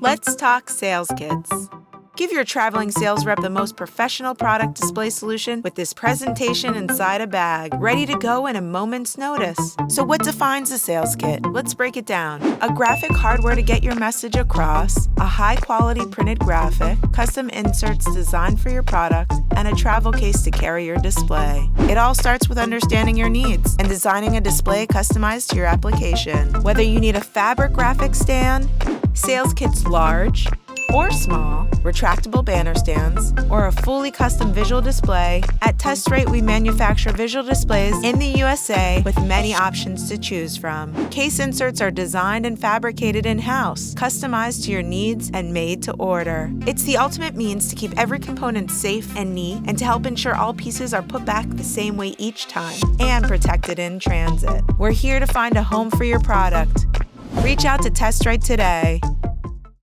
Let's talk sales kits. Give your traveling sales rep the most professional product display solution with this presentation inside a bag, ready to go in a moment's notice. So what defines a sales kit? Let's break it down. A graphic hardware to get your message across, a high-quality printed graphic, custom inserts designed for your product, and a travel case to carry your display. It all starts with understanding your needs and designing a display customized to your application. Whether you need a fabric graphic stand, sales kits large or small, retractable banner stands, or a fully custom visual display, at Testrite we manufacture visual displays in the USA with many options to choose from. Case inserts are designed and fabricated in-house, customized to your needs and made to order. It's the ultimate means to keep every component safe and neat and to help ensure all pieces are put back the same way each time and protected in transit. We're here to find a home for your product. Reach out to Testrite today.